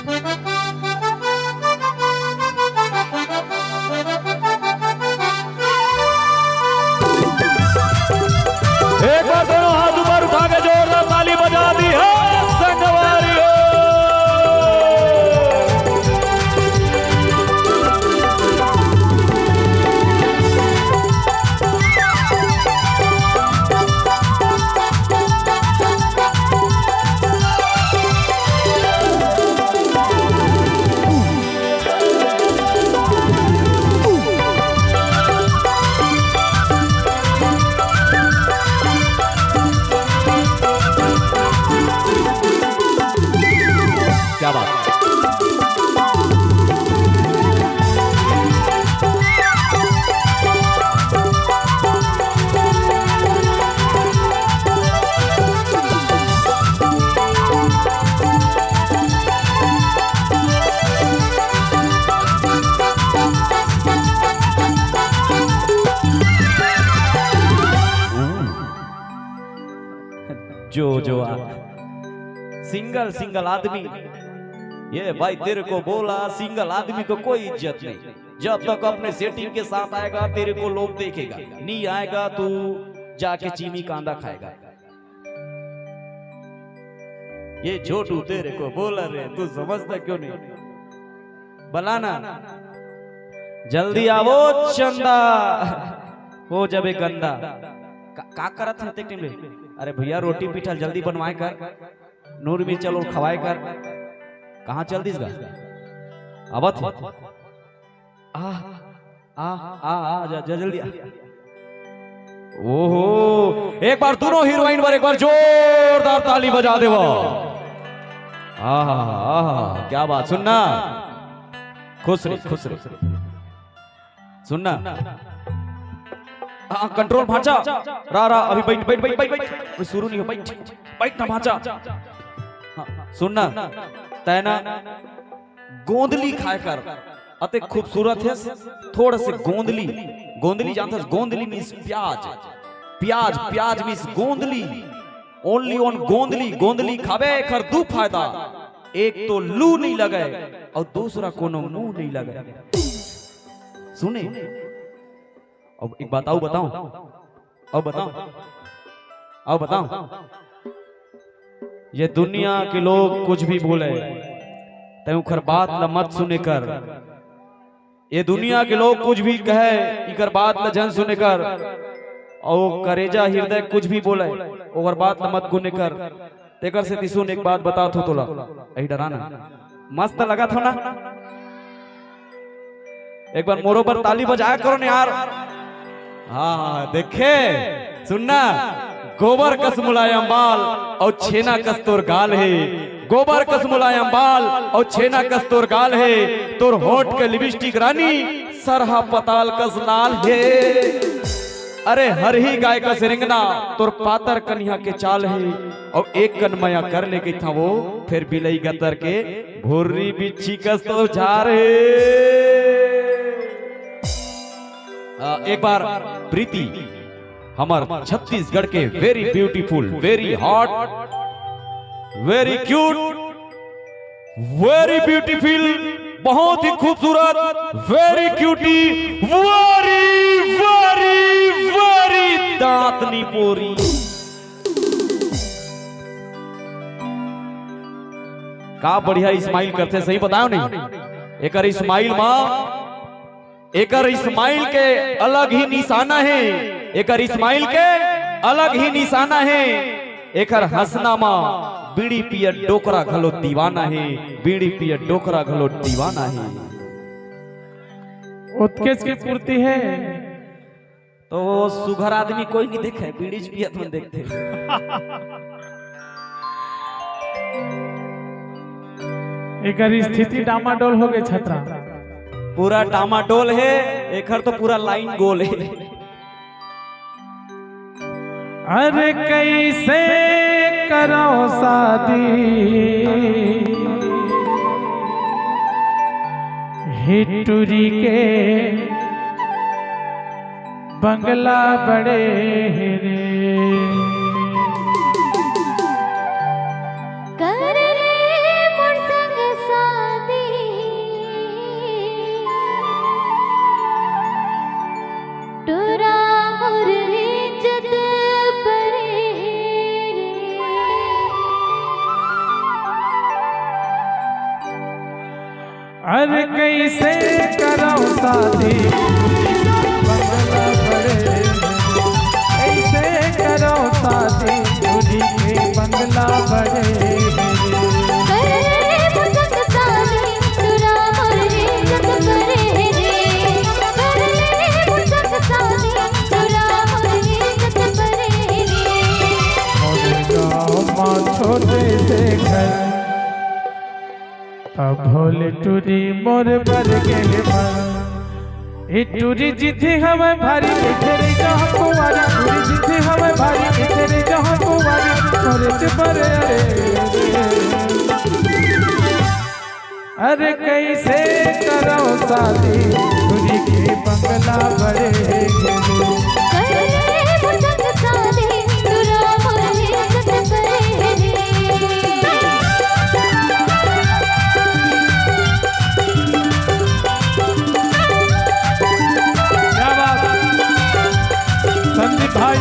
एक बार दोनों हाथ ऊपर उठा के जोरदार ताली बजा दी है संगवारियों। क्या बात जो सिंगल सिंगल आदमी, ये भाई तेरे को बोला सिंगल आदमी को कोई इज्जत नहीं। जब तक अपने सेटिंग के साथ आएगा तेरे को लोग देखेगा, नहीं आएगा तू जाके चीनी कांदा खाएगा। ये छोटू तेरे को बोला रे, तू समझता क्यों नहीं? बलाना जल्दी आवो चंदा हो जबे गंदा। का करत है टीम रे? अरे भैया रोटी पीठा जल्दी बनवाए कर, नूर भी चलो खवाए कर। कहाँ चल दिस गा अबत आ आ आ आ जा जल्दी आ। ओहो एक बार दोनों हीरोइन पर एक बार जोरदार ताली बजा देवो। आहा क्या बात, सुनना खुश रे सुनना। हाँ कंट्रोल भांचा रा अभी बैठ बैठ बैठ बैठ बैठ, शुरू नहीं हो, बैठ ना भांचा। हाँ सुनना तैना गोंदली खाए कर, अति खूबसूरत है। थोड़ा से गोंदली जानते हो? गोंदली मीन्स प्याज मीन्स गोंदली। ओनली ऑन गोंदली खावे कर दो फायदा, एक तो लू नहीं लगे और दूसरा कोनो मुंह नहीं लगे। सुने अब एक बात बताऊं ये दुनिया के लोग कुछ भी बोले तय उखर बात ल मत सुने कर। ये दुनिया के लोग कुछ भी कहे इकर बात ल जन सुने कर, और करेजा हृदय कुछ भी बोले ओकर बात ल मत गुने कर। तेकर से तिसुन एक बात बता थो तोला, यही डराना मस्त लगा था ना? एक बार मोरो पर ताली बजाया करो ना यार। हाँ देखे सुनना, गोबर कस मुलायम बाल और छेना कस तोर गाल है। गोबर कस मुलायम बाल और छेना कस तोर गाल है। तोर होठ के लिपस्टिक रानी सरहा पताल कस लाल है। अरे हर ही गाय का सिरिंगना तोर पातर कन्या के चाल है। और एक कन्मया कर लेके था वो फिर बिलई गतर के भुर्री बिच्छी कस तो जा रहे। एक बार प्रीति हमार छत्तीसगढ़ के very beautiful, very hot, very cute, very beautiful, बहुत ही खूबसूरत, very cutie, very very very दांतनी पोरी। का बढ़िया स्माइल करते, सही बताओ नहीं? एक स्माइल माँ, एक इस्माइल के अलग ही निशाना है। एक इस्माइल के अलग ही निशाना है। एक हंसना माँ बीड़ी पिया डोकरा घलो दीवाना है। बीड़ी पिया डोकरा घलो दीवाना है। उत्केश की पूर्ति है तो सुघर आदमी कोई नहीं देखे, बीड़ी पिया तुम देखते। एक स्थिति डामाडोल हो गए छत्रा, पूरा टामाटोल है। एकर तो पूरा लाइन गोल है। अरे कैसे करो शादी हिटूरी के बंगला बड़े रे। कर ले मोर संग सा अरे कैसे करो शादी बंगला बड़े, कैसे करो शादी दूरी के बंगला बड़े। छोटे से घर अब भोले टूरी मोर बर गेले मन। ए टूरी जिथे हमें भारी तेरे जहाँ कुवारी, टूरी जिथे हमें भारी तेरे जहाँ कुवारी मोरे चपर। अरे कैसे करो शादी टूरी के बंगला बड़े। भाई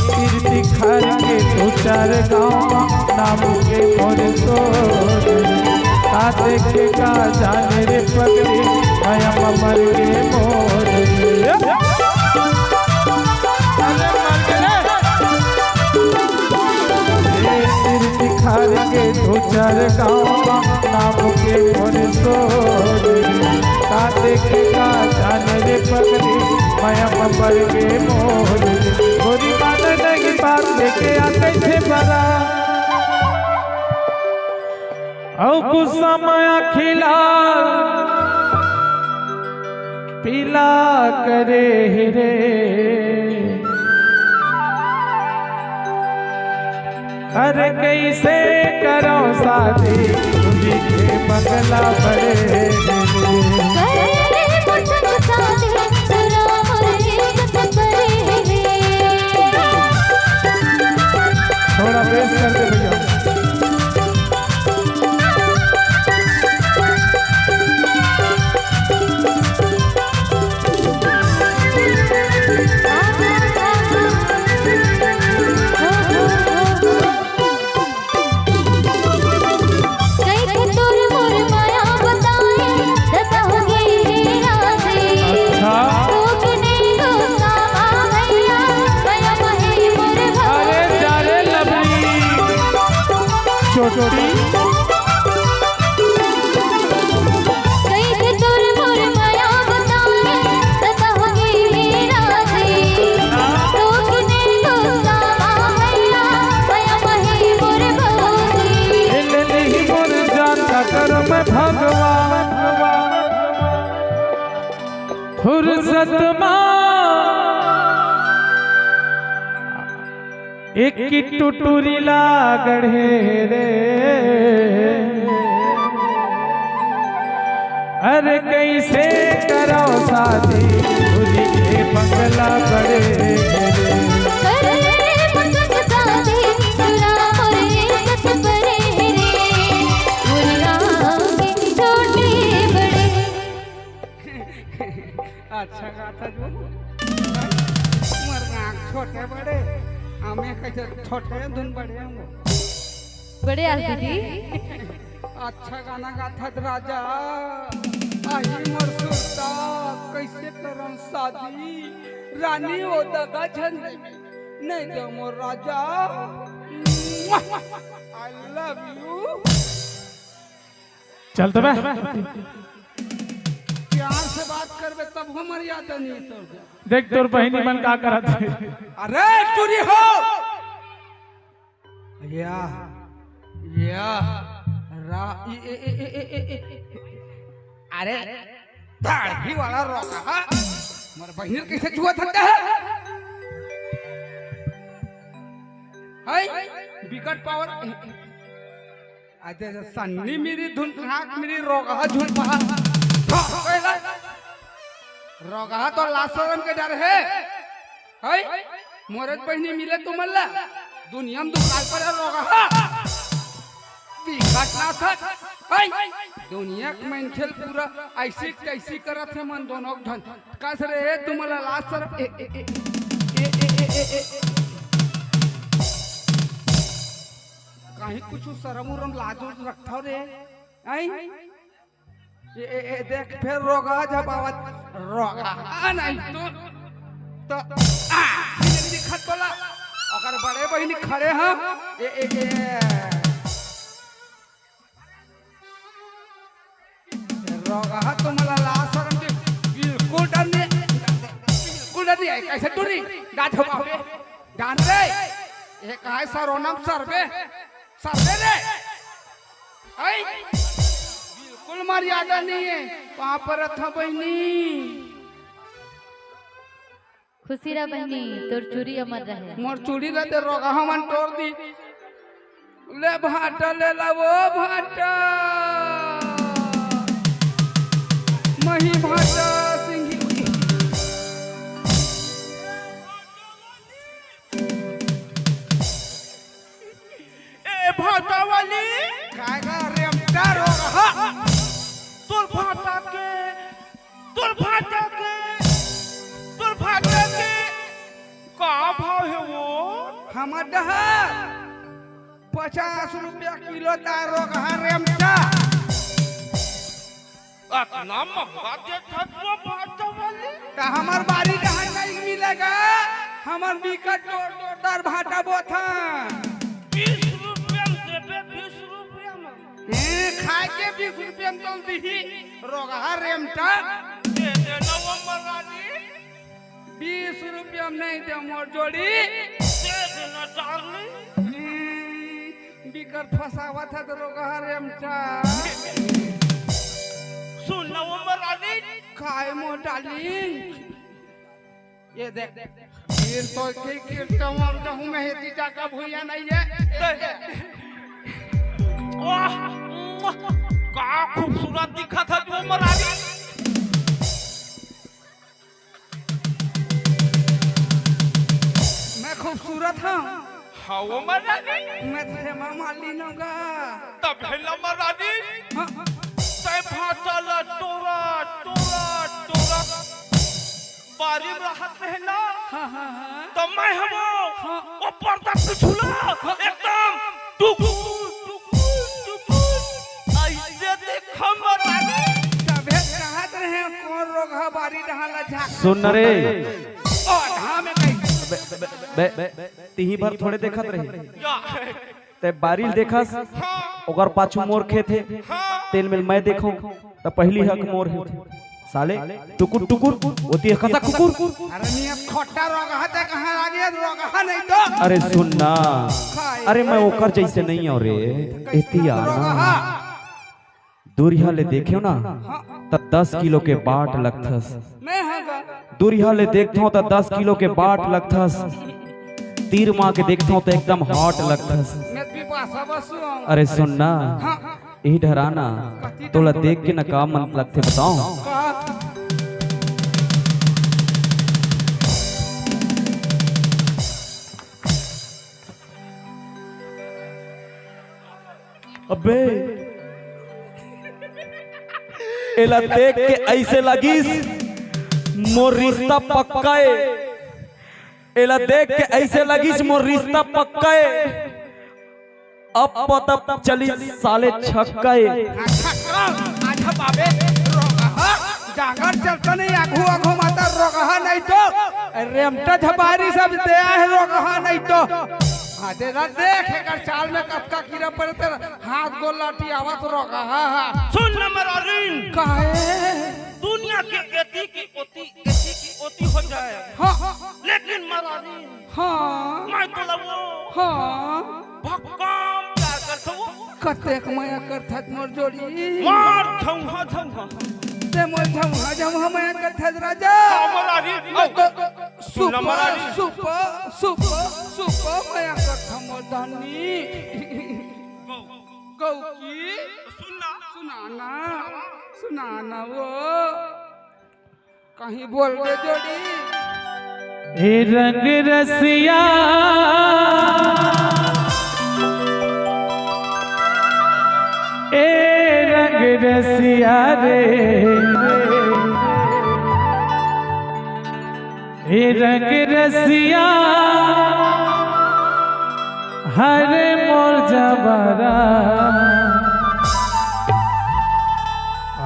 तीर्थ के दो चार गाँव नाम के और आते के का जाने रे पगड़ी आया मर के मोर। खार के दो चार गाँव नाम के और काते के का जाने रे पगड़ी माया मर के मोर। गोरी मान नहीं बात लेके आ कैसे बरा औ गुस्सा माया खिला पीला करे रे। अरे कैसे करो शादी दूरी के बंगला बड़े। थोड़ा बेस कर दे भैया। छोटी भगवान फुर्सत एक की टुटुरी लागढ़े रे। अरे कैसे करो शादी दूरी के बंगला बड़े। अच्छा गाता जो उमर आँख छोटे बड़े हमें कैसे छोटे धुन बड़े हम बड़े आज दीदी। अच्छा गाना गाता राजा आई मोर सुरता कैसे करम शादी रानी ओ दगा छन नहीं दो मोर राजा आई लव यू। चल तो बे प्यार से बात करबे तब हम मर्यादा नहीं तो देख तोर बहिनी मन का करत है। अरे टूरी हो या रा अरे दाढ़ी वाला रोका मर बहिनी कैसे छुआ थकता है विकट पावर आते सन्नी मेरी धुन नाक मेरी रोगा झुन पहा रोगा तो लाशरम के डर है मोरत बहनी मिले तो मल्ला दुनिया में दुकान पर रोगा विकट ना था दुनिया में खेल पूरा ऐसी कैसी करत है मन दोनों धन कस रे तुम्हारा लाशरम कहीं कुछ शरम उरम लाज उज रखता रे आई देख फिर रोगा जब आवाज रोगा नहीं तो दिखत बोला अगर बड़े बहन खड़े हैं रोगा तुम्हाला लाज शरम बिल्कुल डर नहीं है कैसे टूरी डांट बाबे जान रे ये काय सरोनम सर्वे रे आई बिल्कुल मर्यादा नहीं है वहां पर था बहनी खुशी रह बहनी तोर चूड़ी अमर रहे मोर चूड़ी रहते रोगा हमन तोड़ दी ले भाटा ले ला वो भाटा मही भाटा सिंही भाटा वाली कागा रेमटा रोगा तोर भाटा के का भाव है वो हमर डहा 50 रुपया किलो तार रोगा रेमटा इतना महंगा देता वो भाटा वाली तो हमार बारी डहा नहीं मिलेगा हमार बिकट जोरदार भाटा बोथा 20 रुपया में देबे 20 रुपया में खाए के 20 रुपया में तोल दी रोगा रेमटा दे देना वो मरानी 20 रुपया में नहीं दे मोर जोड़ी दे देना डार्लिंग बिकट फसावा था तो रोगा रेमटा सुन ना वो मरानी खाए मोर डार्लिंग ये देख फिर तो के कीर्तन हूं मैं हेती जाका भूया नहीं है वाह का खूबसूरत दिखा था जो मरानी मैं खूबसूरत हूं हाँ वो मरानी मैं तुझे मामा लीनूंगा तब है ना मरानी तय भाटा ला टोरा बारी में राहत रहना हाँ तो मैं वो पर्दा पिछुला एकदम ऐसे देखो मरानी तबे कहत रहे कौन रोग है बारी ढाला झाक सुन रे ओ ढा में कहीं तिही भर थोड़े देखत रहे या ते बारिल देखस ओकर पाछू मोर खेत है तेल मिल मैं देखो तो पहली हक मोर है साले टुकुर होती है खसा कुकुर अरे नियत खोटा रोग है ते कहां आ गया रोग है नहीं तो अरे सुन ना अरे मैं ओकर जैसे नहीं हो रे एतिया ना दूरिया ले देखियो ना त 10 किलो के बाट लगथस मैं हगा दूरिया ले देखता हूं त 10 किलो के बाट लगथस तीर मां के देखता हूं तो एकदम हॉट लगथस मैं पिपासा बसु अरे सुन ना यही डराना तोला देख के ना का मन लगते बताओ अबे एला देख के ऐसे लगिस मोर रिश्ता पक्का है एला देख के ऐसे लगिस मोर रिश्ता पक्का है अब पता चली साले छक्का है आजा बाबे रोगा जागर चलता नहीं आघू माता रोगा नहीं तो रेमटा झपारी सब दे है रोगा नहीं तो आजे ना देख कर चाल में कपका कीड़ा पड़े तेरा हाथ गोल लाठी आवाज रोगा सुन न मरानी काहे दुनिया के एती की ओती हो जाए हां लेकिन मरानी हां मैं तो लगो हां भक्कम प्यार करथो कतेक माया करथत मोर जोड़ी मार झंघा ते मोर झमहा माया करथत राजा मरानी सुन न मरानी सुपर माया करथ मोर दानी गौ की सुनाना वो कहीं बोल दे जोड़ी हे रंग रसिया ए रंग रसिया रे हे रंग रसिया हरे मोर जबरा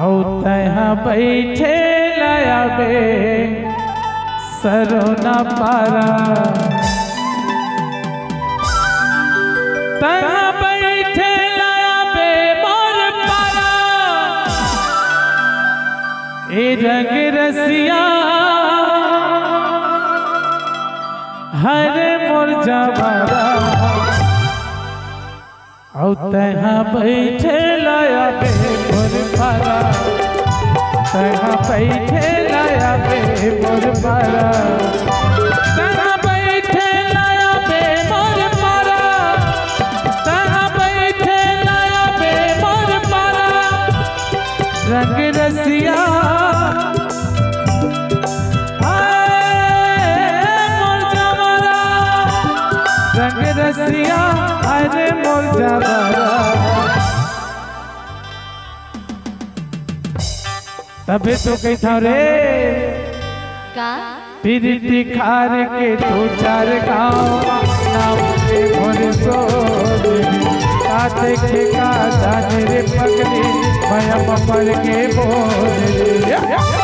औ तहा बैठे लाया बे सरोना पारा तहा बैठे लाया बे मोर पारा ए रंग रसिया हरे मोर जबरा औ तहा बैठे लाया बे मोर पारा तहा बैठे लाया बे मोर पारा तहा बैठे लाया बे मोर पारा तहा बैठे लाया बे मोर पारा रंग रसिया रंग रसिया अरे मोर जबरा तबे तो कही था रे का फिर दिखार के दो चार गाँव नाम के मोर सो का देखे का जाने रे पगली भया पड़ के बोल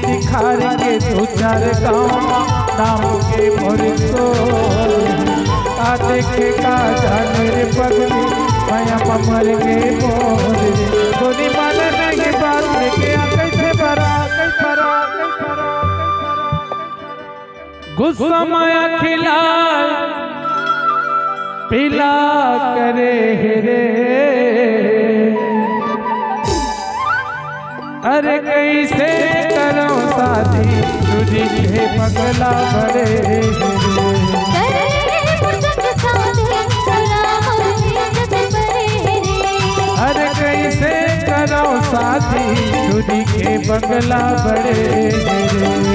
दिखार के दो चार गाँव नाम के मोर सो का देखे का जाने रे पगली भया पड़ के बोल गोली मान नहीं बात लेके आ कैसे बरा गुस्सा माया खिला पिला करे रे अरे कैसे करो शादी तुझी के पगला बड़े अरे कैसे करो शादी तुझी के बंगला बड़े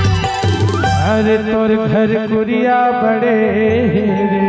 अरे तोर घर कुरिया बड़े रे